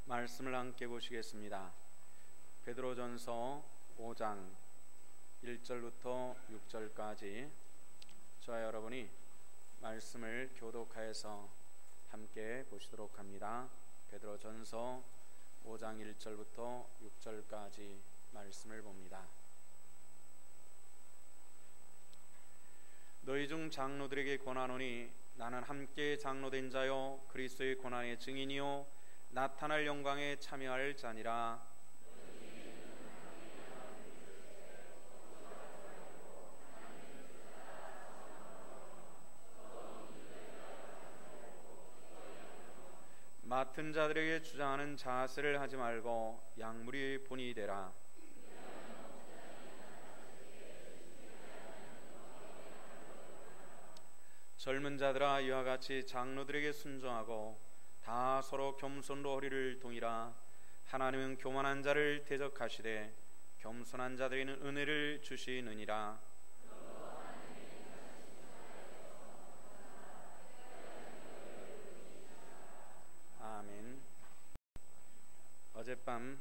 말씀을 함께 보시겠습니다. 베드로전서 5장 1절부터 6절까지 저와 여러분이 말씀을 교독하여서 함께 보시도록 합니다. 베드로전서 5장 1절부터 6절까지 말씀을 봅니다. 너희 중 장로들에게 권하노니 나는 함께 장로된 자요 그리스도의 고난의 증인이요 나타날 영광에 참여할 자니라. 맡은 자들에게 주장하는 자세를 하지 말고 약물이 본이 되라. 젊은 자들아 이와 같이 장로들에게 순종하고 다 서로 겸손으로 허리를 동이라. 하나님은 교만한 자를 대적하시되 겸손한 자들에게는 은혜를 주시느니라. 아멘. 어젯밤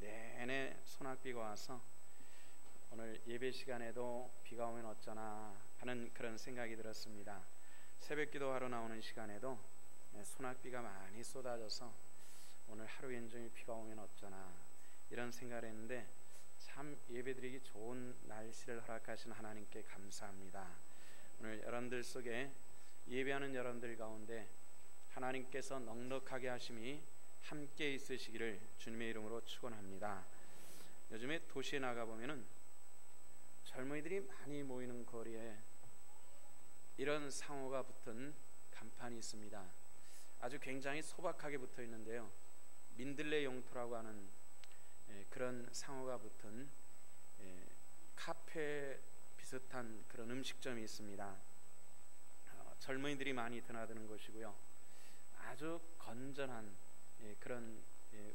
내내 소낙비가 와서 오늘 예배 시간에도 비가 오면 어쩌나 하는 그런 생각이 들었습니다. 새벽 기도하러 나오는 시간에도 소낙비가 많이 쏟아져서 오늘 하루 온종일 비가 오면 어쩌나 이런 생각을 했는데 참 예배드리기 좋은 날씨를 허락하신 하나님께 감사합니다. 오늘 여러분들 속에 예배하는 여러분들 가운데 하나님께서 넉넉하게 하심이 함께 있으시기를 주님의 이름으로 축원합니다. 요즘에 도시에 나가보면은 젊은이들이 많이 모이는 거리에 이런 상호가 붙은 간판이 있습니다. 아주 굉장히 소박하게 붙어 있는데요, 민들레 영토라고 하는 그런 상호가 붙은 카페 비슷한 그런 음식점이 있습니다. 젊은이들이 많이 드나드는 곳이고요, 아주 건전한 그런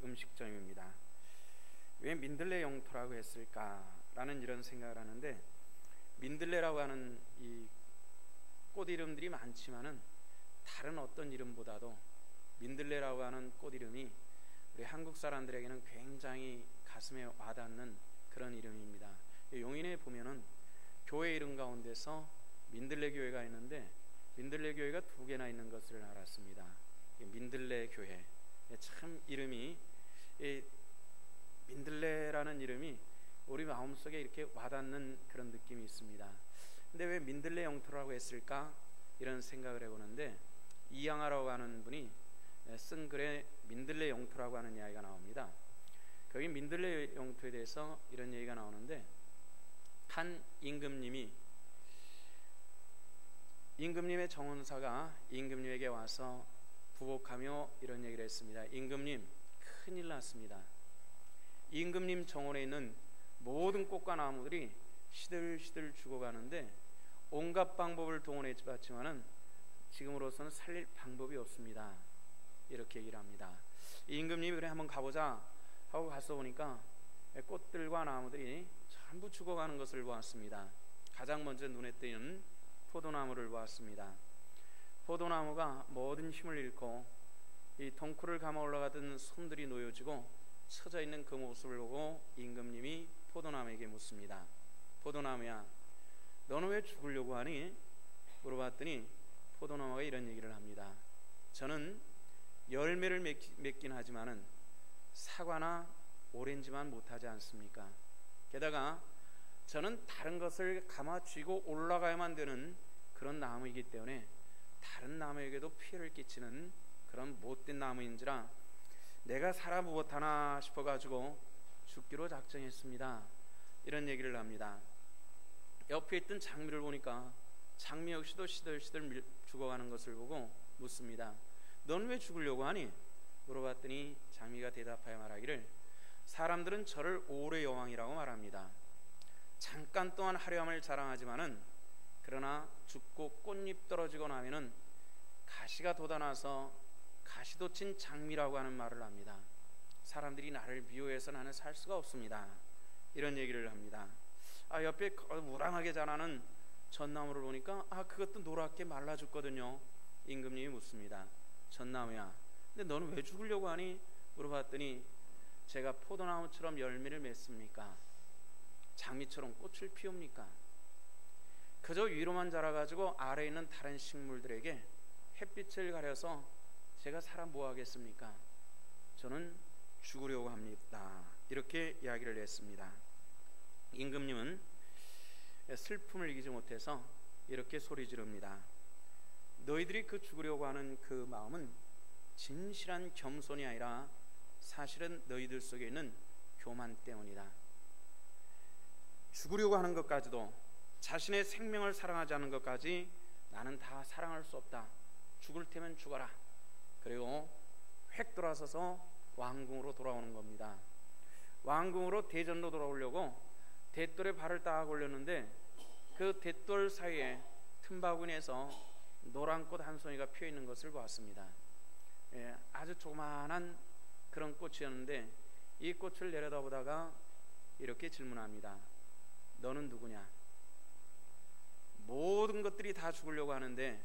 음식점입니다. 왜 민들레 영토라고 했을까라는 이런 생각을 하는데, 민들레라고 하는 이 꽃 이름들이 많지만은 다른 어떤 이름보다도 민들레라고 하는 꽃 이름이 우리 한국 사람들에게는 굉장히 가슴에 와닿는 그런 이름입니다. 용인에 보면은 교회 이름 가운데서 민들레 교회가 있는데 민들레 교회가 2개나 있는 것을 알았습니다. 민들레 교회, 참 이름이 민들레라는 이름이 우리 마음속에 이렇게 와닿는 그런 느낌이 있습니다. 근데 왜 민들레 영토라고 했을까 이런 생각을 해보는데, 이양하라고 하는 분이 쓴 글에 민들레 영토라고 하는 이야기가 나옵니다. 거기 민들레 영토에 대해서 이런 얘기가 나오는데, 한 임금님의 정원사가 임금님에게 와서 부복하며 이런 얘기를 했습니다. 임금님, 큰일 났습니다. 임금님 정원에 있는 모든 꽃과 나무들이 시들시들 죽어가는데 온갖 방법을 동원해봤지만은 지금으로서는 살릴 방법이 없습니다. 이렇게 얘기를 합니다. 임금님이 그래 한번 가보자 하고 가서 보니까 꽃들과 나무들이 전부 죽어가는 것을 보았습니다. 가장 먼저 눈에 띄는 포도나무를 보았습니다. 포도나무가 모든 힘을 잃고 이 덩쿨을 감아 올라가던 손들이 놓여지고 처져 있는 그 모습을 보고 임금님이 포도나무에게 묻습니다. 포도나무야, 너는 왜 죽으려고 하니? 물어봤더니 포도나무가 이런 얘기를 합니다. 저는 열매를 맺긴 하지만은 사과나 오렌지만 못하지 않습니까? 게다가 저는 다른 것을 감아 쥐고 올라가야만 되는 그런 나무이기 때문에 다른 나무에게도 피해를 끼치는 그런 못된 나무인지라 내가 살아 무엇하나 싶어가지고 죽기로 작정했습니다. 이런 얘기를 합니다. 옆에 있던 장미를 보니까 장미 역시도 시들시들 죽어가는 것을 보고 묻습니다. 넌 왜 죽으려고 하니? 물어봤더니 장미가 대답하여 말하기를, 사람들은 저를 오래 여왕이라고 말합니다. 잠깐 동안 화려함을 자랑하지만은 그러나 죽고 꽃잎 떨어지고 나면은 가시가 돋아나서 가시돋친 장미라고 하는 말을 합니다. 사람들이 나를 미워해서 나는 살 수가 없습니다. 이런 얘기를 합니다. 옆에 우랑하게 자라는 전나무를 보니까 그것도 노랗게 말라 죽거든요. 임금님이 묻습니다. 전나무야, 근데 너는 왜 죽으려고 하니? 물어봤더니 제가 포도나무처럼 열매를 맺습니까? 장미처럼 꽃을 피웁니까? 그저 위로만 자라가지고 아래에 있는 다른 식물들에게 햇빛을 가려서 제가 살아 뭐 하겠습니까? 저는 죽으려고 합니다. 이렇게 이야기를 했습니다. 임금님은 슬픔을 이기지 못해서 이렇게 소리 지릅니다. 너희들이 그 죽으려고 하는 그 마음은 진실한 겸손이 아니라 사실은 너희들 속에 있는 교만 때문이다. 죽으려고 하는 것까지도, 자신의 생명을 사랑하지 않는 것까지 나는 다 사랑할 수 없다. 죽을 테면 죽어라. 그리고 획 돌아서서 왕궁으로 돌아오는 겁니다. 왕궁으로 대전로 돌아오려고 대돌에 발을 딱 올렸는데 그 대돌 사이에 틈바구니에서 노란 꽃 한 송이가 피어 있는 것을 보았습니다. 아주 조그마한 그런 꽃이었는데 이 꽃을 내려다보다가 이렇게 질문합니다. 너는 누구냐? 모든 것들이 다 죽으려고 하는데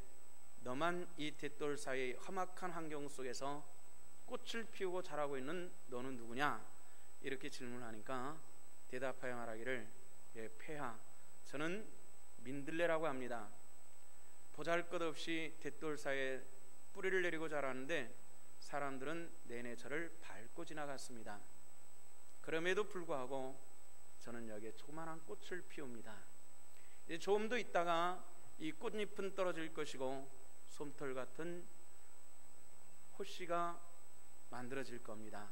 너만 이 대돌 사이의 험악한 환경 속에서 꽃을 피우고 자라고 있는 너는 누구냐? 이렇게 질문하니까 대답하여 말하기를 폐하, 저는 민들레라고 합니다. 보잘것없이 대돌 사이에 뿌리를 내리고 자라는데 사람들은 내내 저를 밟고 지나갔습니다. 그럼에도 불구하고 저는 여기에 조그마한 꽃을 피웁니다. 이제 조금 더 있다가 이 꽃잎은 떨어질 것이고 솜털 같은 호씨가 만들어질 겁니다.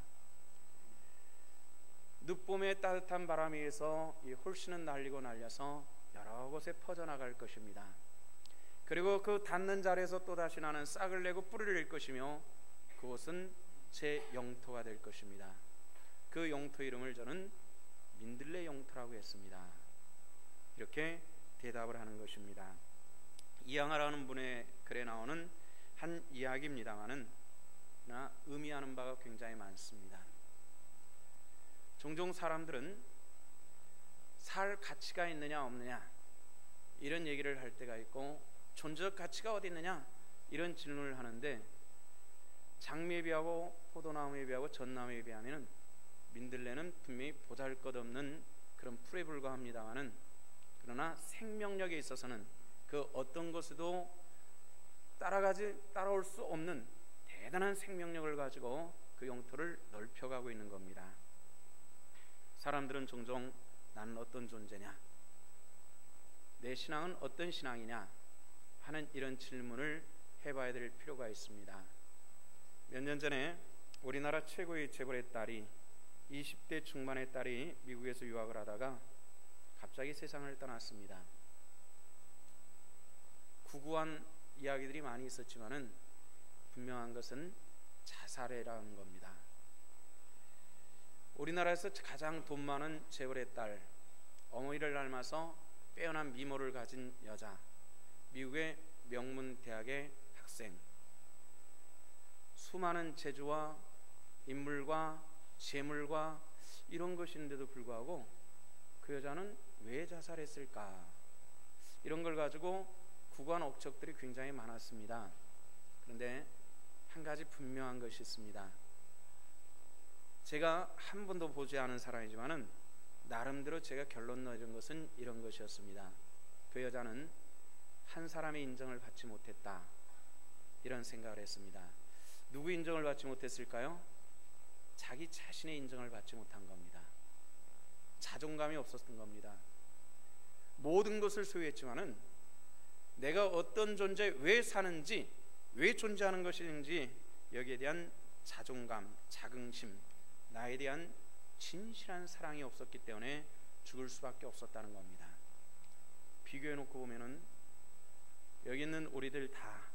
늦봄의 따뜻한 바람에 의해서 이 홀씨는 날리고 날려서 여러 곳에 퍼져나갈 것입니다. 그리고 그 닿는 자리에서 또다시 나는 싹을 내고 뿌리를 낼 것이며 그곳은 제 영토가 될 것입니다. 그 영토 이름을 저는 민들레 영토라고 했습니다. 이렇게 대답을 하는 것입니다. 이양하라는 분의 글에 나오는 한 이야기입니다만은 의미하는 바가 굉장히 많습니다. 종종 사람들은 살 가치가 있느냐 없느냐 이런 얘기를 할 때가 있고 존재적 가치가 어디 있느냐 이런 질문을 하는데 장미에 비하고 포도나무에 비하고 전나무에 비하면 민들레는 분명히 보잘것없는 그런 풀에 불과합니다만은 그러나 생명력에 있어서는 그 어떤 것에도 따라올 수 없는 대단한 생명력을 가지고 그 영토를 넓혀가고 있는 겁니다. 사람들은 종종 나는 어떤 존재냐, 내 신앙은 어떤 신앙이냐 하는 이런 질문을 해봐야 될 필요가 있습니다. 몇 년 전에 우리나라 최고의 재벌의 딸이 20대 중반의 딸이 미국에서 유학을 하다가 갑자기 세상을 떠났습니다. 구구한 이야기들이 많이 있었지만은 분명한 것은 자살이라는 겁니다. 우리나라에서 가장 돈 많은 재벌의 딸, 어머니를 닮아서 빼어난 미모를 가진 여자, 미국의 명문 대학의 학생, 수많은 재주와 인물과 재물과 이런 것인데도 불구하고 그 여자는 왜 자살했을까? 이런 걸 가지고 구구한 억측들이 굉장히 많았습니다. 그런데 한 가지 분명한 것이 있습니다. 제가 한 번도 보지 않은 사람이지만은 나름대로 제가 결론 내린 것은 이런 것이었습니다. 그 여자는 한 사람의 인정을 받지 못했다, 이런 생각을 했습니다. 누구 인정을 받지 못했을까요? 자기 자신의 인정을 받지 못한 겁니다. 자존감이 없었던 겁니다. 모든 것을 소유했지만은 내가 어떤 존재, 왜 사는지, 왜 존재하는 것인지 여기에 대한 자존감, 자긍심, 나에 대한 진실한 사랑이 없었기 때문에 죽을 수밖에 없었다는 겁니다. 비교해 놓고 보면은 여기 있는 우리들 다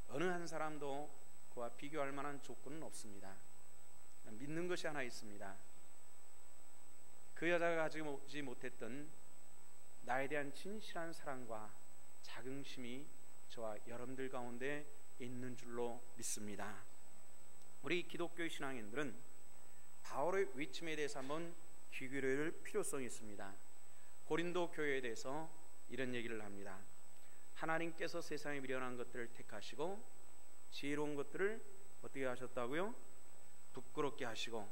어느 한 사람도 그와 비교할 만한 조건은 없습니다. 믿는 것이 하나 있습니다. 그 여자가 가지지 못했던 나에 대한 진실한 사랑과 자긍심이 저와 여러분들 가운데 있는 줄로 믿습니다. 우리 기독교 신앙인들은 바울의 외침에 대해서 한번 귀 기울일 필요성이 있습니다. 고린도 교회에 대해서 이런 얘기를 합니다. 하나님께서 세상에 미련한 것들을 택하시고 지혜로운 것들을 어떻게 하셨다고요? 부끄럽게 하시고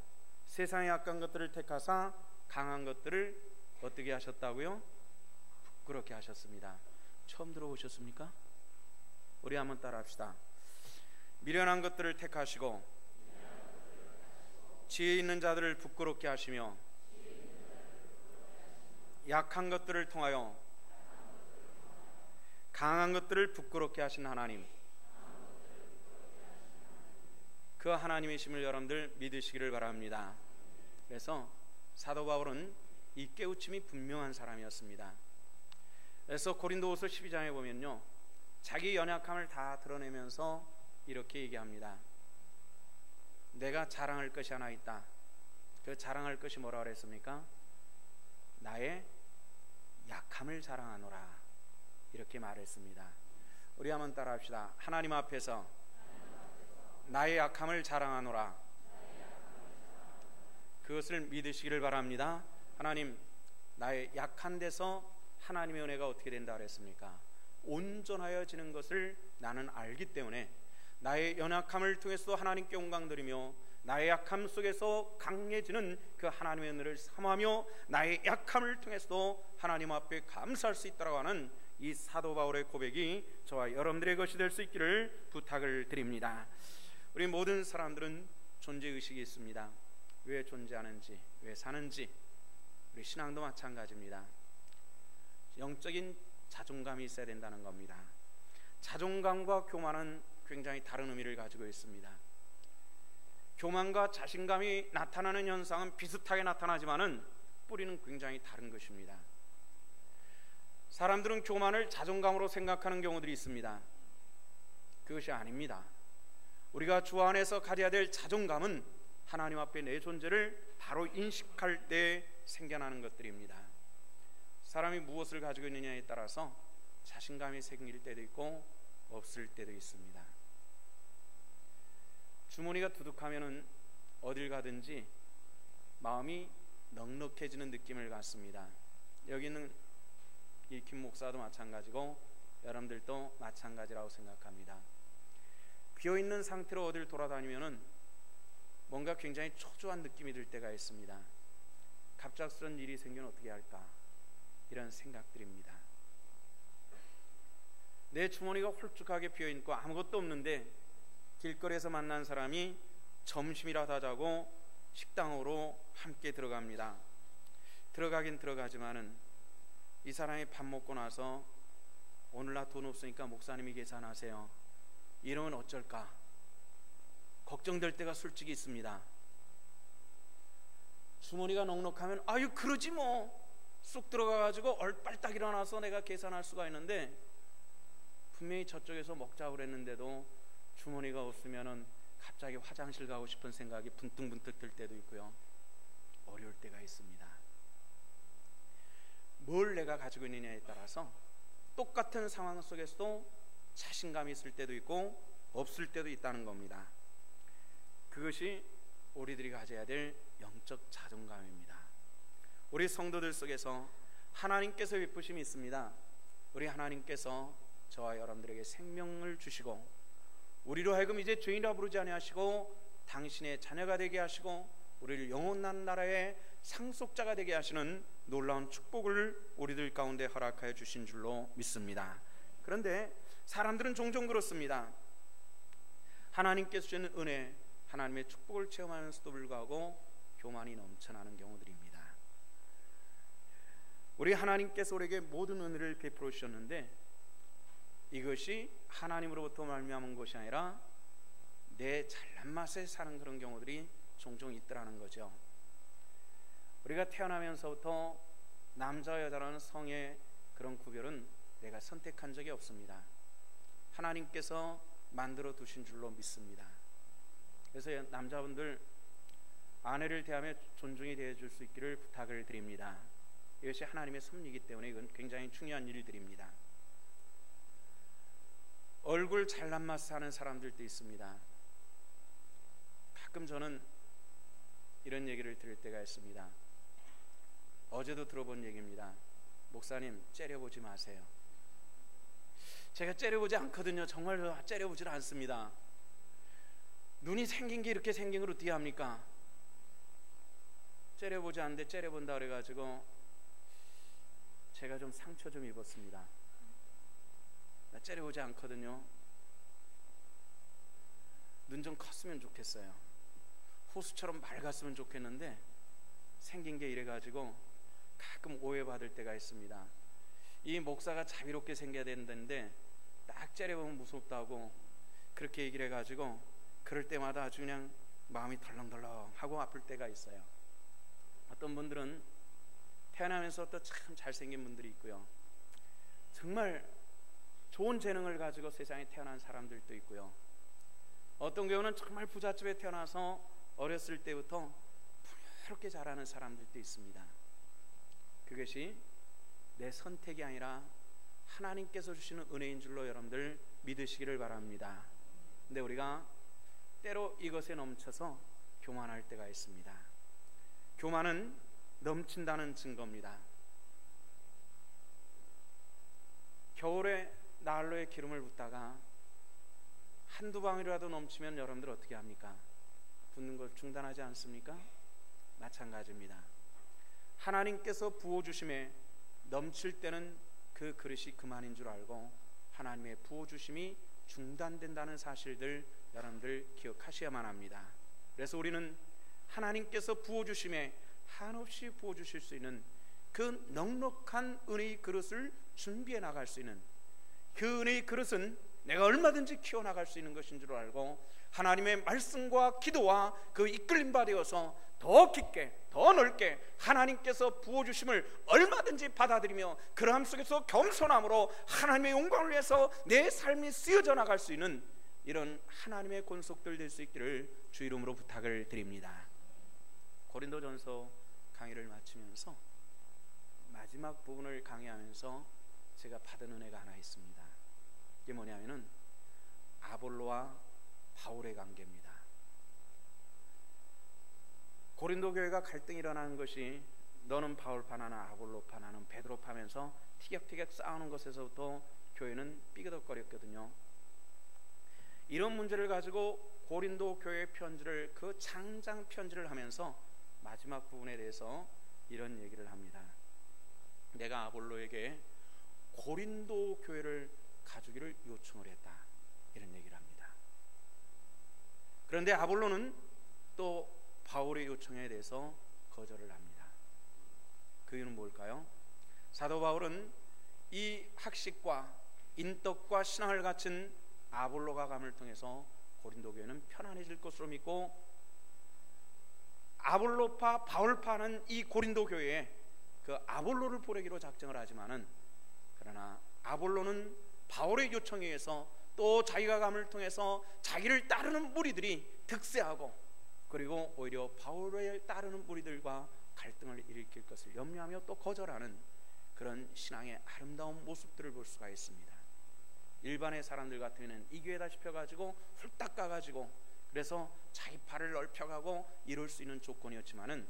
세상의 약한 것들을 택하사 강한 것들을 어떻게 하셨다고요? 부끄럽게 하셨습니다. 처음 들어보셨습니까? 우리 한번 따라합시다. 미련한 것들을 택하시고 지혜 있는 자들을 부끄럽게 하시며 약한 것들을 통하여 강한 것들을 부끄럽게 하신 하나님, 그 하나님이심을 여러분들 믿으시기를 바랍니다. 그래서 사도 바울은 이 깨우침이 분명한 사람이었습니다. 그래서 고린도후서 12장에 보면요, 자기 연약함을 다 드러내면서 이렇게 얘기합니다. 내가 자랑할 것이 하나 있다. 그 자랑할 것이 뭐라 그랬습니까? 나의 약함을 자랑하노라, 이렇게 말했습니다. 우리 한번 따라합시다. 하나님 앞에서 나의 약함을 자랑하노라. 그것을 믿으시기를 바랍니다. 하나님, 나의 약한 데서 하나님의 은혜가 어떻게 된다 그랬습니까? 온전하여지는 것을 나는 알기 때문에 나의 연약함을 통해서 하나님께 영광드리며 나의 약함 속에서 강해지는 그 하나님의 은혜를 삼하며 나의 약함을 통해서 하나님 앞에 감사할 수 있다고 하는 이 사도 바울의 고백이 저와 여러분들의 것이 될 수 있기를 부탁을 드립니다. 우리 모든 사람들은 존재의식이 있습니다. 왜 존재하는지, 왜 사는지. 우리 신앙도 마찬가지입니다. 영적인 자존감이 있어야 된다는 겁니다. 자존감과 교만은 굉장히 다른 의미를 가지고 있습니다. 교만과 자신감이 나타나는 현상은 비슷하게 나타나지만은 뿌리는 굉장히 다른 것입니다. 사람들은 교만을 자존감으로 생각하는 경우들이 있습니다. 그것이 아닙니다. 우리가 주 안에서 가져야 될 자존감은 하나님 앞에 내 존재를 바로 인식할 때 생겨나는 것들입니다. 사람이 무엇을 가지고 있느냐에 따라서 자신감이 생길 때도 있고 없을 때도 있습니다. 주머니가 두둑하면은 어딜 가든지 마음이 넉넉해지는 느낌을 갖습니다. 여기는 이 김 목사도 마찬가지고 여러분들도 마찬가지라고 생각합니다. 비어있는 상태로 어딜 돌아다니면은 뭔가 굉장히 초조한 느낌이 들 때가 있습니다. 갑작스런 일이 생기면 어떻게 할까, 이런 생각들입니다. 내 주머니가 홀쭉하게 비어있고 아무것도 없는데 길거리에서 만난 사람이 점심이라도 하자고 식당으로 함께 들어갑니다. 들어가긴 들어가지만은 이 사람이 밥 먹고 나서 오늘 나 돈 없으니까 목사님이 계산하세요, 이러면 어쩔까 걱정될 때가 솔직히 있습니다. 주머니가 넉넉하면 아유 그러지 뭐, 쑥 들어가가지고 얼빨딱 일어나서 내가 계산할 수가 있는데, 분명히 저쪽에서 먹자고 그랬는데도 주머니가 없으면은 갑자기 화장실 가고 싶은 생각이 분뜩분뜩 들 때도 있고요, 어려울 때가 있습니다. 뭘 내가 가지고 있느냐에 따라서 똑같은 상황 속에서도 자신감이 있을 때도 있고 없을 때도 있다는 겁니다. 그것이 우리들이 가져야 될 영적 자존감입니다. 우리 성도들 속에서 하나님께서 베푸심이 있습니다. 우리 하나님께서 저와 여러분들에게 생명을 주시고 우리로 하여금 이제 죄인이라 부르지 아니하시고 당신의 자녀가 되게 하시고 우리를 영원한 나라의 상속자가 되게 하시는 놀라운 축복을 우리들 가운데 허락하여 주신 줄로 믿습니다. 그런데 사람들은 종종 그렇습니다. 하나님께서 주시는 은혜, 하나님의 축복을 체험하면서도 불구하고 교만이 넘쳐나는 경우들입니다. 우리 하나님께서 우리에게 모든 은혜를 베풀어 주셨는데 이것이 하나님으로부터 말미암은 것이 아니라 내 잘난 맛에 사는 그런 경우들이 종종 있더라는 거죠. 우리가 태어나면서부터 남자와 여자라는 성의 그런 구별은 내가 선택한 적이 없습니다. 하나님께서 만들어 두신 줄로 믿습니다. 그래서 남자분들 아내를 대하며 존중이 대해줄 수 있기를 부탁을 드립니다. 이것이 하나님의 섭리이기 때문에 이건 굉장히 중요한 일들입니다. 얼굴 잘난 맛 사는 사람들도 있습니다. 가끔 저는 이런 얘기를 들을 때가 있습니다. 어제도 들어본 얘기입니다. 목사님, 째려보지 마세요. 제가 째려보지 않거든요. 정말 째려보질 않습니다. 눈이 생긴 게 이렇게 생긴 걸 어떻게 합니까? 째려보지 않는데 째려본다 그래가지고 제가 좀 상처 좀 입었습니다. 나 째려보지 않거든요. 눈 좀 컸으면 좋겠어요. 호수처럼 맑았으면 좋겠는데 생긴 게 이래가지고 가끔 오해받을 때가 있습니다. 이 목사가 자비롭게 생겨야 된다는데 딱 째려보면 무섭다고 그렇게 얘기를 해가지고 그럴 때마다 아주 그냥 마음이 덜렁덜렁 하고 아플 때가 있어요. 어떤 분들은 태어나면서 또 참 잘생긴 분들이 있고요, 정말 좋은 재능을 가지고 세상에 태어난 사람들도 있고요, 어떤 경우는 정말 부잣집에 태어나서 어렸을 때부터 부유롭게 자라는 사람들도 있습니다. 그것이 내 선택이 아니라 하나님께서 주시는 은혜인 줄로 여러분들 믿으시기를 바랍니다. 근데 우리가 때로 이것에 넘쳐서 교만할 때가 있습니다. 교만은 넘친다는 증거입니다. 겨울에 난로에 기름을 붓다가 한두 방울이라도 넘치면 여러분들 어떻게 합니까? 붓는 걸 중단하지 않습니까? 마찬가지입니다. 하나님께서 부어주심에 넘칠 때는 그 그릇이 그만인 줄 알고 하나님의 부어주심이 중단된다는 사실들 여러분들 기억하셔야만 합니다. 그래서 우리는 하나님께서 부어주심에 한없이 부어주실 수 있는 그 넉넉한 은혜의 그릇을 준비해 나갈 수 있는, 그 은혜의 그릇은 내가 얼마든지 키워나갈 수 있는 것인 줄 알고 하나님의 말씀과 기도와 그 이끌림 받아서 더 깊게 더 넓게 하나님께서 부어주심을 얼마든지 받아들이며 그러함 속에서 겸손함으로 하나님의 영광을 위해서 내 삶이 쓰여져 나갈 수 있는 이런 하나님의 권속들 될 수 있기를 주 이름으로 부탁을 드립니다. 고린도전서 강의를 마치면서 마지막 부분을 강의하면서 제가 받은 은혜가 하나 있습니다. 이게 뭐냐면은 아볼로와 바울의 관계입니다. 고린도 교회가 갈등이 일어나는 것이 너는 바울파 나는 아볼로파 나는 베드로파 하면서 티격태격 싸우는 것에서부터 교회는 삐그덕거렸거든요. 이런 문제를 가지고 고린도 교회 편지를, 그 장장 편지를 하면서 마지막 부분에 대해서 이런 얘기를 합니다. 내가 아볼로에게 고린도 교회를 가주기를 요청을 했다, 이런 얘기를 합니다. 그런데 아볼로는 또 바울의 요청에 대해서 거절을 합니다. 그 이유는 뭘까요? 사도 바울은 이 학식과 인덕과 신앙을 갖춘 아볼로가 감을 통해서 고린도 교회는 편안해질 것으로 믿고, 아볼로파 바울파는 이 고린도 교회에 그 아볼로를 보내기로 작정을 하지만은, 그러나 아볼로는 바울의 요청에 의해서 또 자기가 감을 통해서 자기를 따르는 무리들이 득세하고, 그리고 오히려 바울을 따르는 무리들과 갈등을 일으킬 것을 염려하며 또 거절하는 그런 신앙의 아름다운 모습들을 볼 수가 있습니다. 일반의 사람들 같으면 이 교회다 싶어가지고 훌딱 가가지고 그래서 자기 팔을 넓혀가고 이룰 수 있는 조건이었지만은,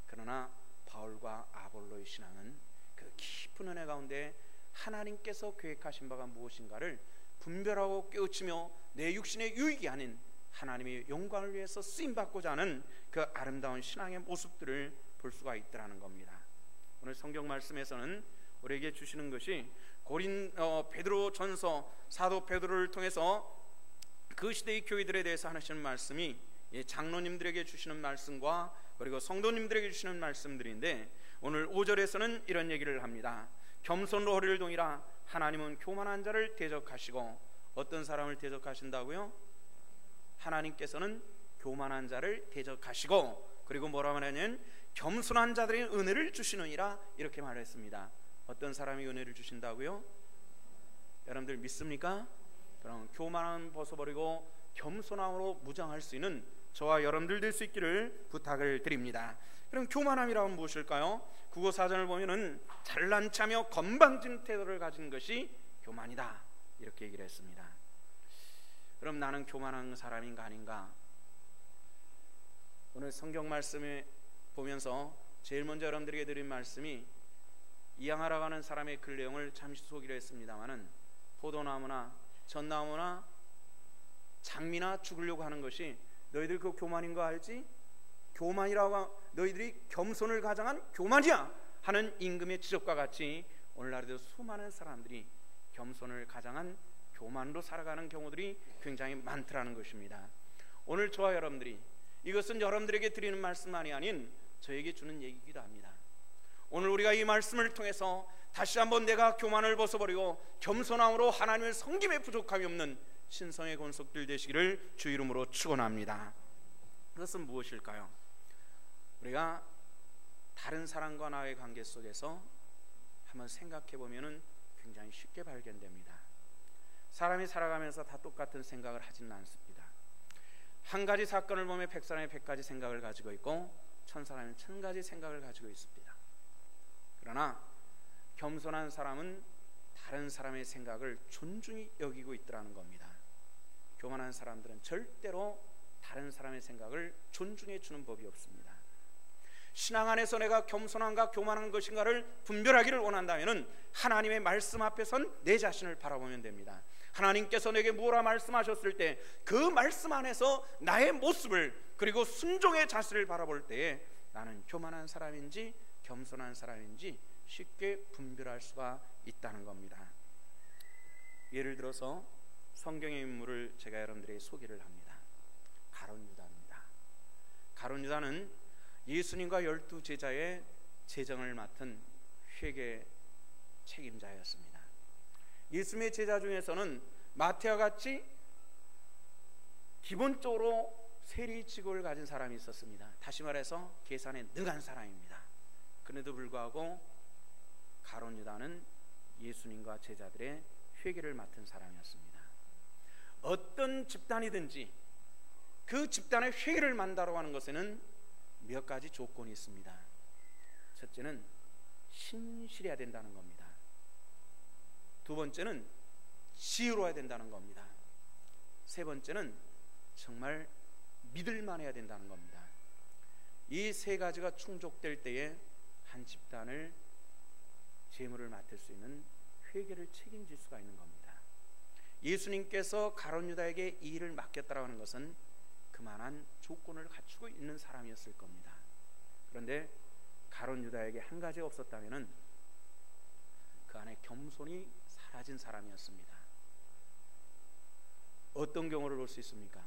그러나 바울과 아볼로의 신앙은 그 깊은 은혜 가운데 하나님께서 계획하신 바가 무엇인가를 분별하고 깨우치며 내 육신의 유익이 아닌 하나님의 영광을 위해서 쓰임받고자 하는 그 아름다운 신앙의 모습들을 볼 수가 있더라는 겁니다. 오늘 성경 말씀에서는 우리에게 주시는 것이 베드로 전서 사도 베드로를 통해서 그 시대의 교회들에 대해서 하시는 말씀이 장로님들에게 주시는 말씀과 그리고 성도님들에게 주시는 말씀들인데, 오늘 5절에서는 이런 얘기를 합니다. 겸손으로 허리를 동이라. 하나님은 교만한 자를 대적하시고, 어떤 사람을 대적하신다고요? 하나님께서는 교만한 자를 대적하시고, 그리고 뭐라 말하냐면 겸손한 자들의 은혜를 주시느니라, 이렇게 말했습니다. 어떤 사람이 은혜를 주신다고요? 여러분들 믿습니까? 그럼 교만함 벗어버리고 겸손함으로 무장할 수 있는 저와 여러분들 될 수 있기를 부탁을 드립니다. 그럼 교만함이라면 무엇일까요? 국어 사전을 보면은 잘난 체하며 건방진 태도를 가진 것이 교만이다, 이렇게 얘기를 했습니다. 그럼 나는 교만한 사람인가 아닌가? 오늘 성경 말씀을 보면서 제일 먼저 여러분들에게 드린 말씀이, 이양하러 가는 사람의 글 내용을 잠시 소개를 했습니다마는, 포도나무나 전나무나 장미나 죽으려고 하는 것이 너희들 그 교만인 거 알지? 교만이라고 너희들이 겸손을 가장한 교만이야 하는 임금의 지적과 같이 오늘날에도 수많은 사람들이 겸손을 가장한 교만으로 살아가는 경우들이 굉장히 많더라는 것입니다. 오늘 저와 여러분들이 이것은 여러분들에게 드리는 말씀만이 아닌 저에게 주는 얘기이기도 합니다. 오늘 우리가 이 말씀을 통해서 다시 한번 내가 교만을 벗어버리고 겸손함으로 하나님의 섬김에 부족함이 없는 신성의 권속들 되시기를 주 이름으로 축원합니다. 그것은 무엇일까요? 우리가 다른 사람과 나의 관계 속에서 한번 생각해 보면은 굉장히 쉽게 발견됩니다. 사람이 살아가면서 다 똑같은 생각을 하지는 않습니다. 한 가지 사건을 보면 100사람이 100가지 생각을 가지고 있고 1000사람이 1000가지 생각을 가지고 있습니다. 그러나 겸손한 사람은 다른 사람의 생각을 존중히 여기고 있더라는 겁니다. 교만한 사람들은 절대로 다른 사람의 생각을 존중해 주는 법이 없습니다. 신앙 안에서 내가 겸손한가 교만한 것인가를 분별하기를 원한다면 하나님의 말씀 앞에선 내 자신을 바라보면 됩니다. 하나님께서 내게 뭐라 말씀하셨을 때 그 말씀 안에서 나의 모습을 그리고 순종의 자세를 바라볼 때에 나는 교만한 사람인지 겸손한 사람인지 쉽게 분별할 수가 있다는 겁니다. 예를 들어서 성경의 인물을 제가 여러분들에게 소개를 합니다. 가룟 유다입니다. 가룟 유다는 예수님과 12 제자의 재정을 맡은 회계 책임자였습니다. 예수님의 제자 중에서는 마태와 같이 기본적으로 세리 직업을 가진 사람이 있었습니다. 다시 말해서 계산에 능한 사람입니다. 그런데도 불구하고 가룟 유다는 예수님과 제자들의 회계를 맡은 사람이었습니다. 어떤 집단이든지 그 집단의 회계를 만다라고 하는 것에는 몇 가지 조건이 있습니다. 첫째는 신실해야 된다는 겁니다. 두 번째는 지혜로워야 된다는 겁니다. 세 번째는 정말 믿을만해야 된다는 겁니다. 이 세 가지가 충족될 때에 한 집단을 재물을 맡을 수 있는 회계를 책임질 수가 있는 겁니다. 예수님께서 가룟 유다에게 이 일을 맡겼다라고 하는 것은 그만한 조건을 갖추고 있는 사람이었을 겁니다. 그런데 가룟 유다에게 한 가지 없었다면은 그 안에 겸손이 사라진 사람이었습니다. 어떤 경우를 볼 수 있습니까?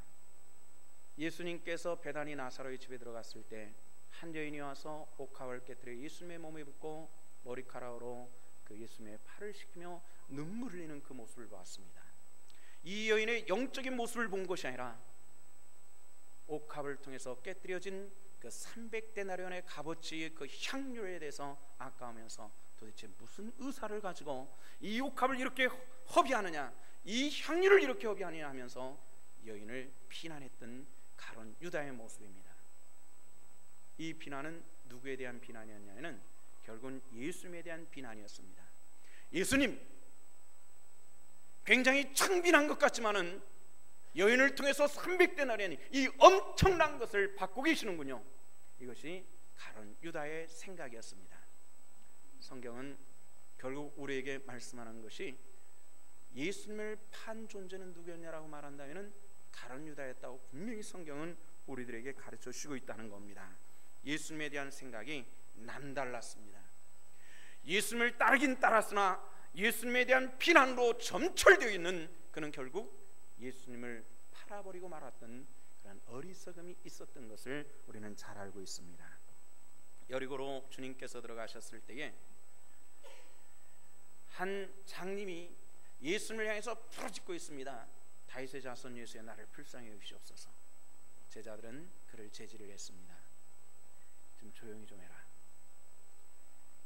예수님께서 베다니 나사로의 집에 들어갔을 때 한 여인이 와서 옥합을 깨뜨려 예수님의 몸에 붓고 머리카락으로 그 예수님의 팔을 씻기며 눈물 흘리는 그 모습을 보았습니다. 이 여인의 영적인 모습을 본 것이 아니라 옥합을 통해서 깨뜨려진 그 300데나리온의 값어치의 그 향료에 대해서 아까우면서 도대체 무슨 의사를 가지고 이 옥합을 이렇게 허비하느냐, 이 향료를 이렇게 허비하느냐 하면서 여인을 비난했던 가룟 유다의 모습입니다. 이 비난은 누구에 대한 비난이었냐면 결국은 예수님에 대한 비난이었습니다. 예수님, 굉장히 창빈한 것 같지만은 여인을 통해서 300데나리온이 이 엄청난 것을 받고 계시는군요. 이것이 가룟 유다의 생각이었습니다. 성경은 결국 우리에게 말씀하는 것이 예수님을 판 존재는 누구였냐라고 말한다면 가룟 유다였다고 분명히 성경은 우리들에게 가르쳐 주고 있다는 겁니다. 예수님에 대한 생각이 남달랐습니다. 예수님을 따르긴 따랐으나 예수님에 대한 비난으로 점철되어 있는 그는 결국 예수님을 팔아버리고 말았던 그런 어리석음이 있었던 것을 우리는 잘 알고 있습니다. 여리고로 주님께서 들어가셨을 때에 한 장님이 예수님을 향해서 부르짖고 있습니다. 다윗의 자손 예수의 나를 불쌍히 여기시옵소서. 제자들은 그를 제지를 했습니다. 좀 조용히 좀 해라.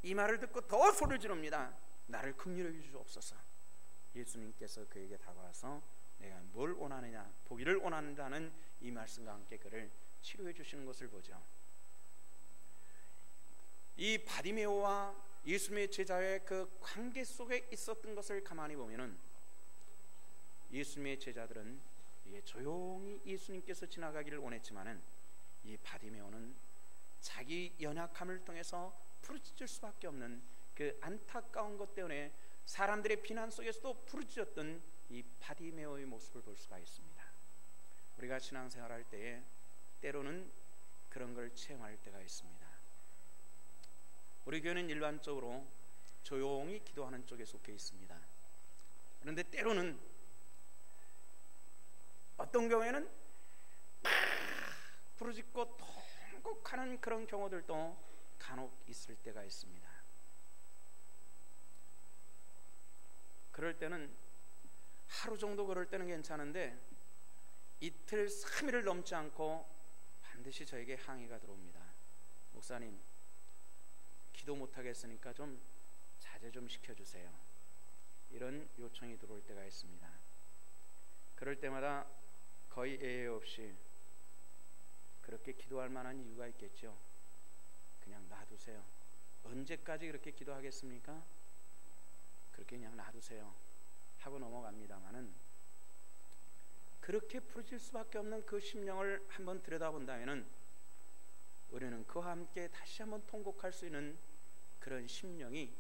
이 말을 듣고 더 소리를 지릅니다. 나를 긍휼히 여기시옵소서. 예수님께서 그에게 다가와서 내가 뭘 원하느냐, 보기를 원한다는 이 말씀과 함께 그를 치료해 주시는 것을 보죠. 이 바디메오와 예수님의 제자의 그 관계 속에 있었던 것을 가만히 보면은 예수님의 제자들은 조용히 예수님께서 지나가기를 원했지만은 이 바디메오는 자기 연약함을 통해서 부르짖을 수밖에 없는 그 안타까운 것 때문에 사람들의 비난 속에서도 부르짖었던 이 바디메오의 모습을 볼 수가 있습니다. 우리가 신앙생활할 때에 때로는 그런 걸 체험할 때가 있습니다. 우리 교회는 일반적으로 조용히 기도하는 쪽에 속해 있습니다. 그런데 때로는 어떤 경우에는 부르짖고 통곡하는 그런 경우들도 간혹 있을 때가 있습니다. 그럴 때는 하루 정도 그럴 때는 괜찮은데 이틀 3일을 넘지 않고 반드시 저에게 항의가 들어옵니다. 목사님, 기도 못하겠으니까 좀 자제 좀 시켜주세요. 이런 요청이 들어올 때가 있습니다. 그럴 때마다 거의 예외 없이 그렇게 기도할 만한 이유가 있겠죠. 그냥 놔두세요. 언제까지 그렇게 기도하겠습니까? 그렇게 그냥 놔두세요 하고 넘어갑니다마는, 그렇게 부르질 수밖에 없는 그 심령을 한번 들여다본다면 우리는 그와 함께 다시 한번 통곡할 수 있는 그런 심령이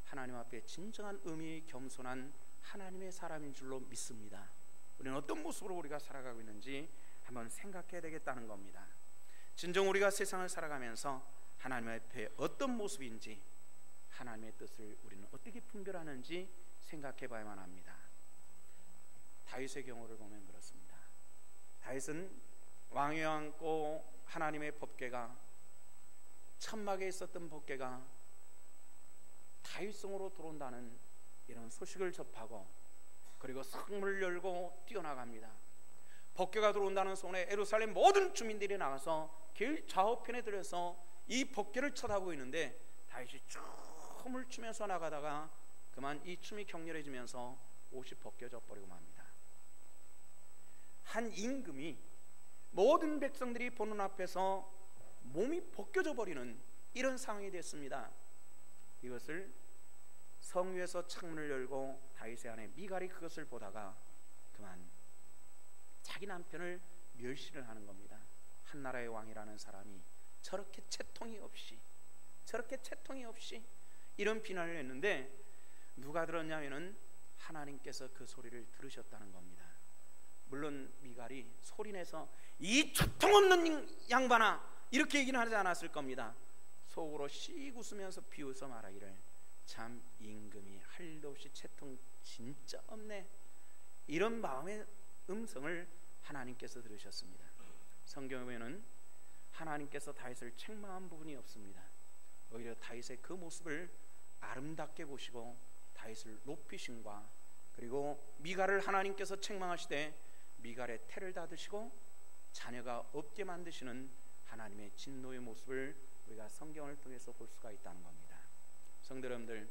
하나님 앞에 진정한 의미 겸손한 하나님의 사람인 줄로 믿습니다. 우리는 어떤 모습으로 우리가 살아가고 있는지 한번 생각해야 되겠다는 겁니다. 진정 우리가 세상을 살아가면서 하나님 앞에 어떤 모습인지, 하나님의 뜻을 우리는 어떻게 분별하는지 생각해 봐야만 합니다. 다윗의 경우를 보면 그렇습니다. 다윗은 왕위에 앉고 하나님의 법궤가, 천막에 있었던 법궤가 다윗성으로 들어온다는 이런 소식을 접하고, 그리고 성문을 열고 뛰어나갑니다. 법궤가 들어온다는 소문에 예루살렘 모든 주민들이 나가서 길 좌우편에 들어서 이 법궤를 쳐다보고 있는데, 다윗이 춤을 추면서 나가다가 그만 이 춤이 격렬해지면서 옷이 벗겨져 버리고 맙니다. 한 임금이 모든 백성들이 보는 앞에서 몸이 벗겨져 버리는 이런 상황이 됐습니다. 이것을 성 위에서 창문을 열고 다윗의 아내 미갈이 그것을 보다가 그만 자기 남편을 멸시를 하는 겁니다. 한 나라의 왕이라는 사람이 저렇게 채통이 없이 이런 비난을 했는데, 누가 들었냐면은 하나님께서 그 소리를 들으셨다는 겁니다. 물론 미갈이 소리내서 이 채통 없는 양반아 이렇게 얘기는 하지 않았을 겁니다. 속으로 씩 웃으면서 비웃어 말하기를, 참 임금이 할 일도 없이 채통 진짜 없네, 이런 마음의 음성을 하나님께서 들으셨습니다. 성경에 보면 하나님께서 다윗을 책망한 부분이 없습니다. 오히려 다윗의 그 모습을 아름답게 보시고 다윗을 높이심과, 그리고 미갈을 하나님께서 책망하시되 미갈의 태를 닫으시고 자녀가 없게 만드시는 하나님의 진노의 모습을 우리가 성경을 통해서 볼 수가 있다는 겁니다. 성도 여러분들,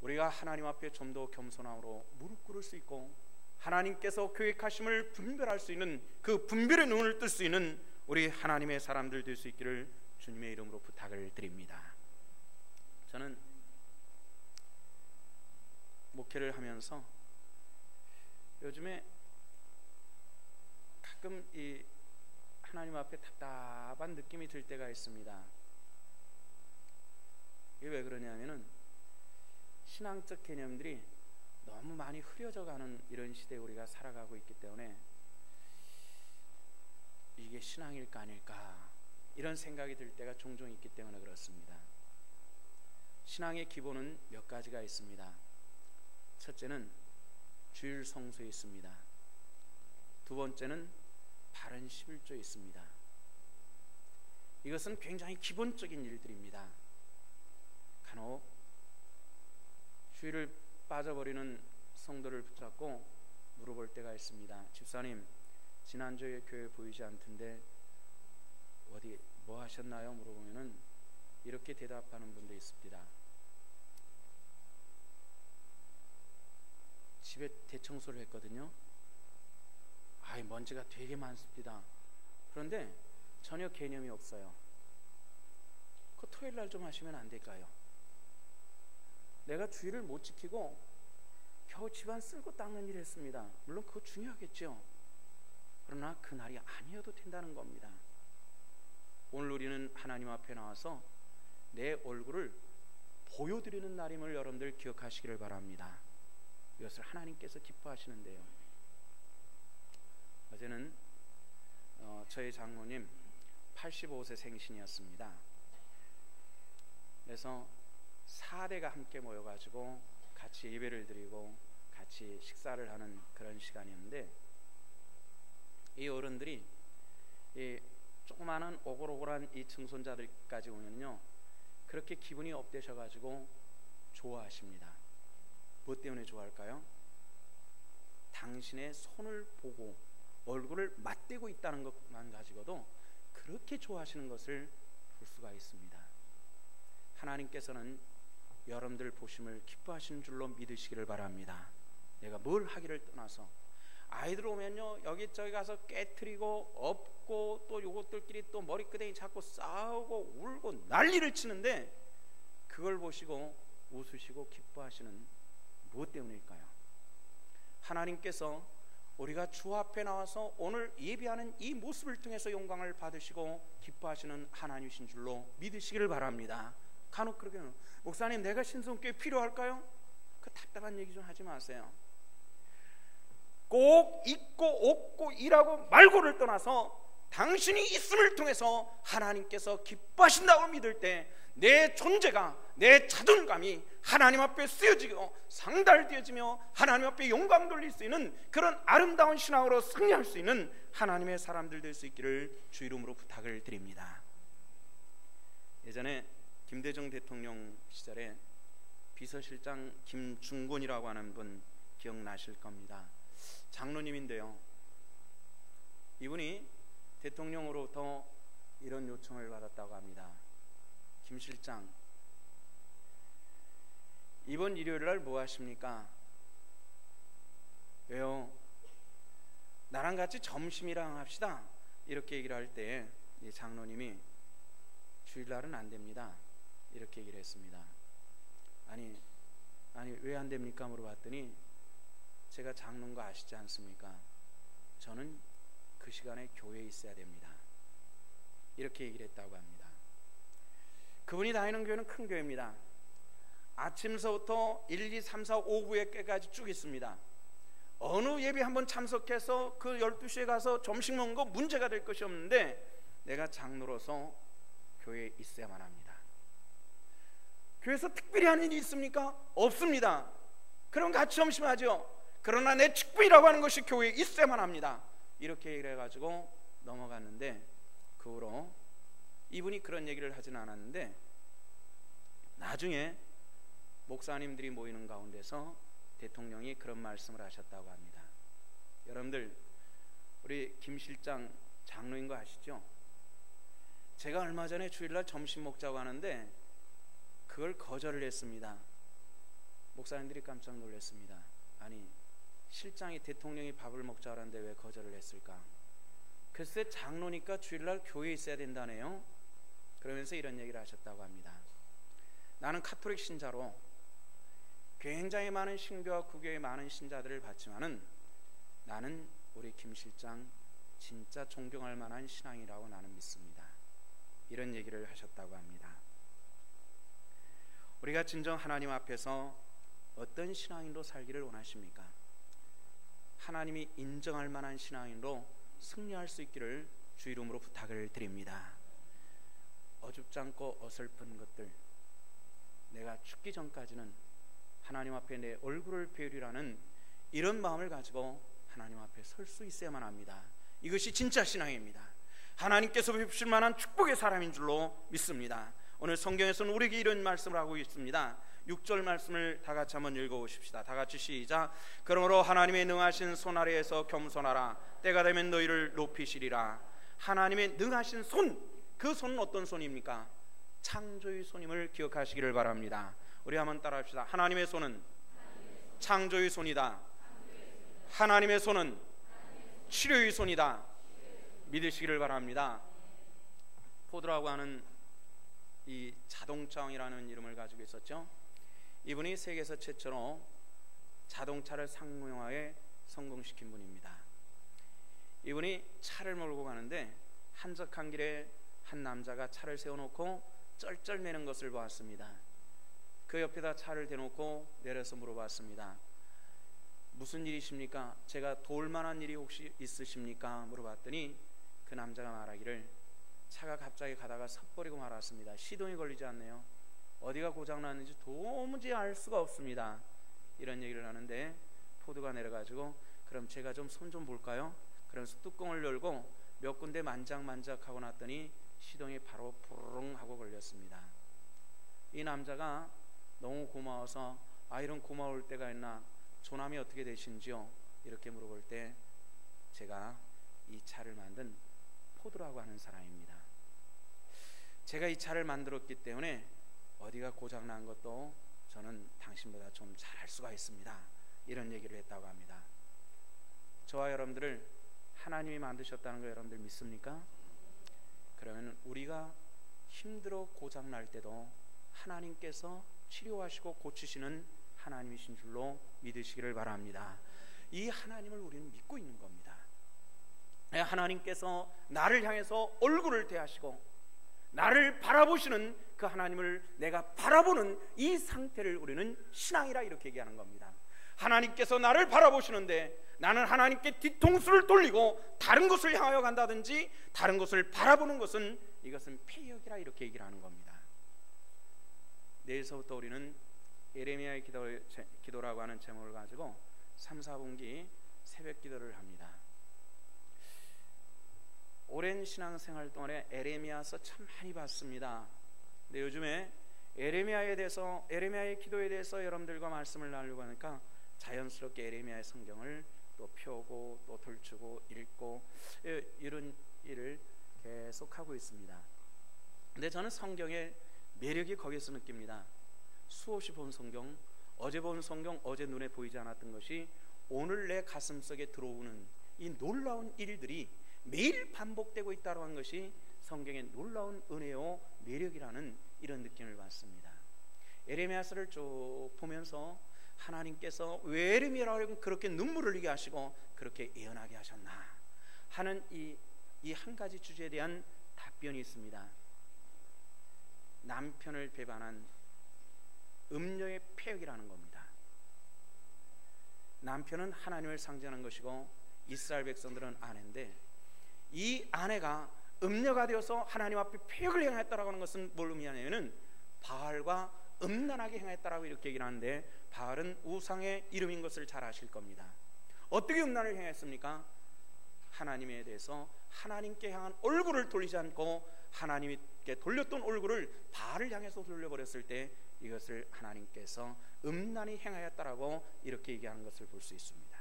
우리가 하나님 앞에 좀 더 겸손함으로 무릎 꿇을 수 있고 하나님께서 계획하심을 분별할 수 있는 그 분별의 눈을 뜰 수 있는 우리 하나님의 사람들 될 수 있기를 주님의 이름으로 부탁을 드립니다. 저는 목회를 하면서 요즘에 가끔 이 하나님 앞에 답답한 느낌이 들 때가 있습니다. 이게 왜 그러냐면은 신앙적 개념들이 너무 많이 흐려져가는 이런 시대에 우리가 살아가고 있기 때문에 이게 신앙일까 아닐까 이런 생각이 들 때가 종종 있기 때문에 그렇습니다. 신앙의 기본은 몇 가지가 있습니다. 첫째는 주일 성수에 있습니다. 두 번째는 바른 11조에 있습니다. 이것은 굉장히 기본적인 일들입니다. 간혹 주일을 빠져버리는 성도를 붙잡고 물어볼 때가 있습니다. 집사님, 지난주에 교회 보이지 않던데 어디 뭐 하셨나요? 물어보면은 이렇게 대답하는 분도 있습니다. 집에 대청소를 했거든요. 아이, 먼지가 되게 많습니다. 그런데 전혀 개념이 없어요. 그 토요일 날 좀 하시면 안 될까요? 내가 주일을 못 지키고 겨우 집안 쓸고 닦는 일을 했습니다. 물론 그거 중요하겠죠. 그러나 그날이 아니어도 된다는 겁니다. 오늘 우리는 하나님 앞에 나와서 내 얼굴을 보여드리는 날임을 여러분들 기억하시기를 바랍니다. 이것을 하나님께서 기뻐하시는데요. 어제는 저희 장모님 85세 생신이었습니다. 그래서 4대가 함께 모여가지고 같이 예배를 드리고 같이 식사를 하는 그런 시간이었는데, 이 어른들이 이 조그마한 오글오글한 이 증손자들까지 오면요 그렇게 기분이 업되셔가지고 좋아하십니다. 무엇 때문에 좋아할까요? 당신의 손을 보고 얼굴을 맞대고 있다는 것만 가지고도 그렇게 좋아하시는 것을 볼 수가 있습니다. 하나님께서는 여러분들 보심을 기뻐하시는 줄로 믿으시기를 바랍니다. 내가 뭘 하기를 떠나서 아이들 오면요 여기저기 가서 깨트리고 엎고 또 요것들끼리 또 머리끄댕이 잡고 싸우고 울고 난리를 치는데, 그걸 보시고 웃으시고 기뻐하시는 무엇 때문일까요? 하나님께서 우리가 주 앞에 나와서 오늘 예배하는 이 모습을 통해서 영광을 받으시고 기뻐하시는 하나님이신 줄로 믿으시기를 바랍니다. 간혹 그렇게 목사님 내가 신성교회 필요할까요? 그 답답한 얘기 좀 하지 마세요. 꼭 있고 없고 일하고 말고를 떠나서 당신이 있음을 통해서 하나님께서 기뻐하신다고 믿을 때 내 존재가, 내 자존감이 하나님 앞에 쓰여지고 상달되어지며 하나님 앞에 영광 돌릴 수 있는 그런 아름다운 신앙으로 승리할 수 있는 하나님의 사람들 될 수 있기를 주 이름으로 부탁을 드립니다. 예전에 김대중 대통령 시절에 비서실장 김중곤이라고 하는 분 기억나실 겁니다. 장로님인데요, 이분이 대통령으로부터 이런 요청을 받았다고 합니다. 김 실장, 이번 일요일날 뭐 하십니까? 왜요? 나랑 같이 점심이랑 합시다. 이렇게 얘기를 할 때 장로님이 주일날은 안 됩니다. 이렇게 얘기를 했습니다. 아니 왜 안 됩니까? 물어봤더니 제가 장로인 거 아시지 않습니까? 저는 그 시간에 교회에 있어야 됩니다. 이렇게 얘기를 했다고 합니다. 그분이 다니는 교회는 큰 교회입니다. 아침서부터 1, 2, 3, 4, 5부에까지 쭉 있습니다. 어느 예배 한번 참석해서 그 12시에 가서 점심 먹는 거 문제가 될 것이 없는데, 내가 장로로서 교회에 있어야만 합니다. 교회에서 특별히 하는 일이 있습니까? 없습니다. 그럼 같이 점심하죠. 그러나 내 직분이라고 하는 것이 교회에 있어야만 합니다. 이렇게 얘기를 해가지고 넘어갔는데, 그 후로 이분이 그런 얘기를 하진 않았는데 나중에 목사님들이 모이는 가운데서 대통령이 그런 말씀을 하셨다고 합니다. 여러분들, 우리 김 실장 장로인 거 아시죠? 제가 얼마 전에 주일날 점심 먹자고 하는데 그걸 거절을 했습니다. 목사님들이 깜짝 놀랐습니다. 아니, 실장이 대통령이 밥을 먹자고 하는데 왜 거절을 했을까? 글쎄, 장로니까 주일날 교회에 있어야 된다네요. 그러면서 이런 얘기를 하셨다고 합니다. 나는 카톨릭 신자로 굉장히 많은 신교와 구교의 많은 신자들을 봤지만은 나는 우리 김 실장 진짜 존경할 만한 신앙이라고 나는 믿습니다. 이런 얘기를 하셨다고 합니다. 우리가 진정 하나님 앞에서 어떤 신앙인으로 살기를 원하십니까? 하나님이 인정할 만한 신앙인으로 승리할 수 있기를 주 이름으로 부탁을 드립니다. 어줍지 않고 어설픈 것들, 내가 죽기 전까지는 하나님 앞에 내 얼굴을 배우리라는 이런 마음을 가지고 하나님 앞에 설 수 있어야만 합니다. 이것이 진짜 신앙입니다. 하나님께서 베푸실 만한 축복의 사람인 줄로 믿습니다. 오늘 성경에서는 우리에게 이런 말씀을 하고 있습니다. 6절 말씀을 다 같이 한번 읽어보십시다. 다 같이 시작. 그러므로 하나님의 능하신 손 아래에서 겸손하라. 때가 되면 너희를 높이시리라. 하나님의 능하신 손, 그 손은 어떤 손입니까? 창조의 손임을 기억하시기를 바랍니다. 우리 한번 따라합시다. 하나님의 손은 창조의 손이다. 하나님의 손은 치료의 손이다. 믿으시기를 바랍니다. 포드라고 하는 이 자동차왕이라는 이름을 가지고 있었죠. 이분이 세계에서 최초로 자동차를 상용화에 성공시킨 분입니다. 이분이 차를 몰고 가는데 한적한 길에 한 남자가 차를 세워놓고 쩔쩔매는 것을 보았습니다. 그 옆에다 차를 대놓고 내려서 물어봤습니다. 무슨 일이십니까? 제가 도울 만한 일이 혹시 있으십니까? 물어봤더니 그 남자가 말하기를 차가 갑자기 가다가 섣버리고 말았습니다. 시동이 걸리지 않네요. 어디가 고장났는지 도무지 알 수가 없습니다. 이런 얘기를 하는데 포드가 내려가지고 그럼 제가 좀 손 좀 볼까요? 그러면서 뚜껑을 열고 몇 군데 만작만작하고 났더니 시동이 바로 부르릉 하고 걸렸습니다. 이 남자가 너무 고마워서 이런 고마울 때가 있나, 조남이 어떻게 되신지요? 이렇게 물어볼 때 제가 이 차를 만든 포드라고 하는 사람입니다. 제가 이 차를 만들었기 때문에 어디가 고장난 것도 저는 당신보다 좀 잘할 수가 있습니다. 이런 얘기를 했다고 합니다. 저와 여러분들을 하나님이 만드셨다는 거 여러분들 믿습니까? 그러면 우리가 힘들어 고장날 때도 하나님께서 치료하시고 고치시는 하나님이신 줄로 믿으시기를 바랍니다. 이 하나님을 우리는 믿고 있는 겁니다. 하나님께서 나를 향해서 얼굴을 대하시고 나를 바라보시는 그 하나님을 내가 바라보는 이 상태를 우리는 신앙이라 이렇게 얘기하는 겁니다. 하나님께서 나를 바라보시는데 나는 하나님께 뒤통수를 돌리고 다른 곳을 향하여 간다든지 다른 곳을 바라보는 것은 이것은 패역이라 이렇게 얘기를 하는 겁니다. 내일서부터 우리는 예레미야의 기도라고 하는 제목을 가지고 3, 4분기 새벽 기도를 합니다. 오랜 신앙생활 동안에 예레미야서 참 많이 봤습니다. 근데 요즘에 예레미야의 기도에 대해서 여러분들과 말씀을 나누려고 하니까 자연스럽게 예레미야의 성경을 또 펴고 또 들추고 읽고 이런 일을 계속하고 있습니다. 근데 저는 성경의 매력이 거기서 느낍니다. 수없이 본 성경, 어제 본 성경, 어제 눈에 보이지 않았던 것이 오늘 내 가슴속에 들어오는 이 놀라운 일들이 매일 반복되고 있다고 하는 것이 성경의 놀라운 은혜요 매력이라는 이런 느낌을 받습니다. 예레미야서를 쭉 보면서 하나님께서 왜 예레미야라고 그렇게 눈물을 흘리게 하시고 그렇게 예언하게 하셨나 하는 이 한 가지 주제에 대한 답변이 있습니다. 남편을 배반한 음녀의 패역이라는 겁니다. 남편은 하나님을 상징하는 것이고 이스라엘 백성들은 아내인데 이 아내가 음녀가 되어서 하나님 앞에 패역을 행했다라고 하는 것은 뭘 의미하냐면은 바알과 음란하게 행했다라고 이렇게 얘기를 하는데 바알은 우상의 이름인 것을 잘 아실 겁니다. 어떻게 음란을 행했습니까? 하나님에 대해서 하나님께 향한 얼굴을 돌리지 않고 하나님께 돌렸던 얼굴을 바알을 향해서 돌려버렸을 때 이것을 하나님께서 음란히 행하였다라고 이렇게 얘기하는 것을 볼 수 있습니다.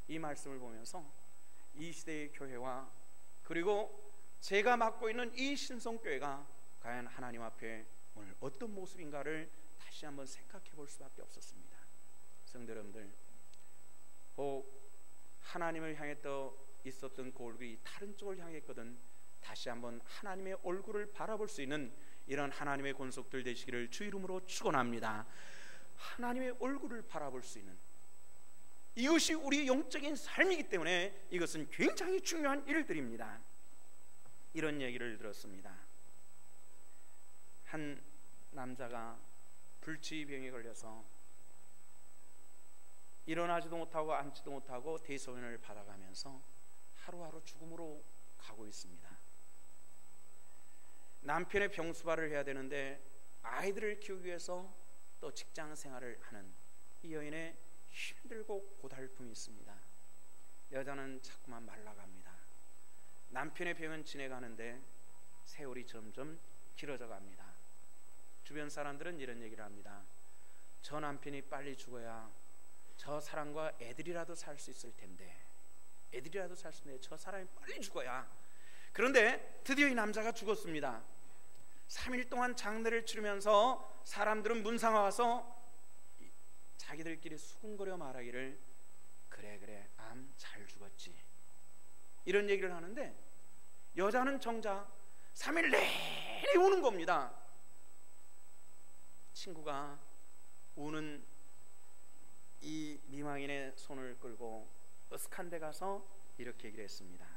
이 말씀을 보면서 이 시대의 교회와 그리고 제가 맡고 있는 이 신성교회가 과연 하나님 앞에 오늘 어떤 모습인가를 다시 한번 생각해 볼 수밖에 없었습니다. 성도 여러분들, 하나님을 향했던 있었던 그 얼굴이 다른 쪽을 향했거든 다시 한번 하나님의 얼굴을 바라볼 수 있는 이런 하나님의 권속들 되시기를 주 이름으로 축원합니다. 하나님의 얼굴을 바라볼 수 있는 이것이 우리 영적인 삶이기 때문에 이것은 굉장히 중요한 일들입니다. 이런 얘기를 들었습니다. 한 남자가 불치병에 걸려서 일어나지도 못하고 앉지도 못하고 대소변을 받아가면서 하루하루 죽음으로 가고 있습니다. 남편의 병수발을 해야 되는데 아이들을 키우기 위해서 또 직장 생활을 하는 이 여인의 힘들고 고달픔이 있습니다. 여자는 자꾸만 말라갑니다. 남편의 병은 지내가는데 세월이 점점 길어져 갑니다. 주변 사람들은 이런 얘기를 합니다. 저 남편이 빨리 죽어야 저 사람과 애들이라도 살 수 있을 텐데, 애들이라도 살 수 있는데 저 사람이 빨리 죽어야. 그런데 드디어 이 남자가 죽었습니다. 3일 동안 장례를 치르면서 사람들은 문상에 와서 자기들끼리 수군거려 말하기를 그래 암 잘 죽었지 이런 얘기를 하는데 여자는 정작 3일 내내 우는 겁니다. 친구가 우는 이 미망인의 손을 끌고 으슥한 데 가서 이렇게 얘기를 했습니다.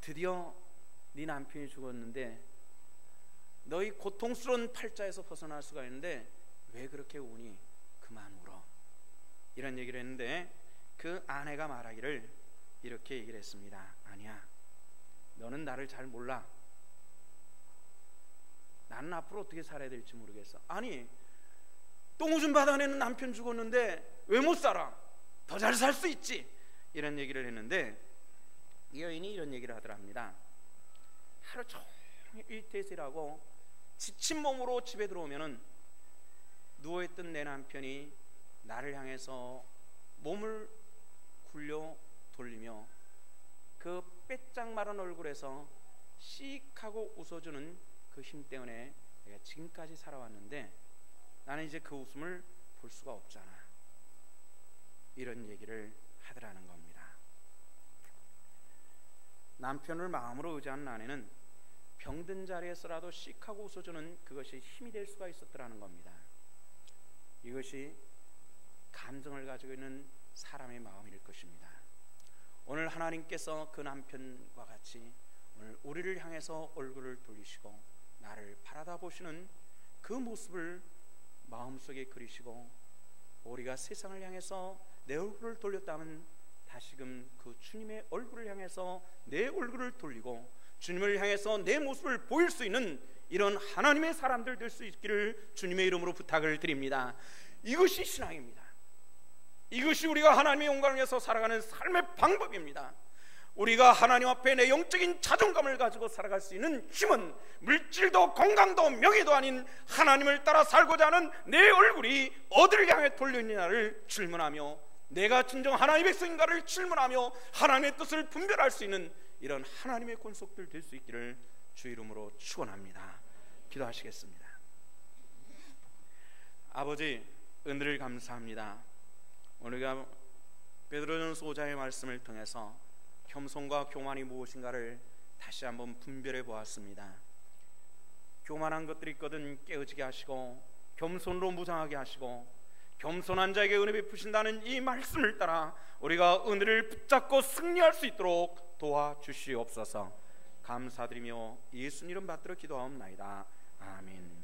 드디어 네 남편이 죽었는데 너희 고통스러운 팔자에서 벗어날 수가 있는데 왜 그렇게 우니? 그 그만 울어. 이런 얘기를 했는데 그 아내가 말하기를 이렇게 얘기를 했습니다. 아니야, 너는 나를 잘 몰라. 나는 앞으로 어떻게 살아야 될지 모르겠어. 아니, 똥오줌 받아내는 남편 죽었는데 왜 못 살아? 더 잘 살 수 있지. 이런 얘기를 했는데 이 여인이 이런 얘기를 하더랍니다. 하루 종일 일태세라고 지친 몸으로 집에 들어오면은 누워있던 내 남편이 나를 향해서 몸을 굴려 돌리며 그 빼짝 마른 얼굴에서 씩 하고 웃어주는 그 힘 때문에 내가 지금까지 살아왔는데 나는 이제 그 웃음을 볼 수가 없잖아. 이런 얘기를 하더라는 겁니다. 남편을 마음으로 의지한 아내는 병든 자리에서라도 씩 하고 웃어주는 그것이 힘이 될 수가 있었더라는 겁니다. 이것이 감정을 가지고 있는 사람의 마음일 것입니다. 오늘 하나님께서 그 남편과 같이 오늘 우리를 향해서 얼굴을 돌리시고 나를 바라다 보시는 그 모습을 마음속에 그리시고 우리가 세상을 향해서 내 얼굴을 돌렸다면 다시금 그 주님의 얼굴을 향해서 내 얼굴을 돌리고 주님을 향해서 내 모습을 보일 수 있는 이런 하나님의 사람들 될 수 있기를 주님의 이름으로 부탁을 드립니다. 이것이 신앙입니다. 이것이 우리가 하나님의 영광을 위해서 살아가는 삶의 방법입니다. 우리가 하나님 앞에 내 영적인 자존감을 가지고 살아갈 수 있는 힘은 물질도 건강도 명예도 아닌 하나님을 따라 살고자 하는 내 얼굴이 어디를 향해 돌려있느냐를 질문하며 내가 진정 하나님의 백성인가를 질문하며 하나님의 뜻을 분별할 수 있는 이런 하나님의 권속들 될 수 있기를 주 이름으로 축원합니다. 기도하시겠습니다. 아버지, 은혜를 감사합니다. 우리가 베드로전서 5장의 말씀을 통해서 겸손과 교만이 무엇인가를 다시 한번 분별해 보았습니다. 교만한 것들이 있거든 깨어지게 하시고 겸손으로 무장하게 하시고 겸손한 자에게 은혜 베푸신다는 이 말씀을 따라 우리가 은혜를 붙잡고 승리할 수 있도록 도와주시옵소서. 감사드리며 예수님 이름 받들어 기도하옵나이다. 아멘.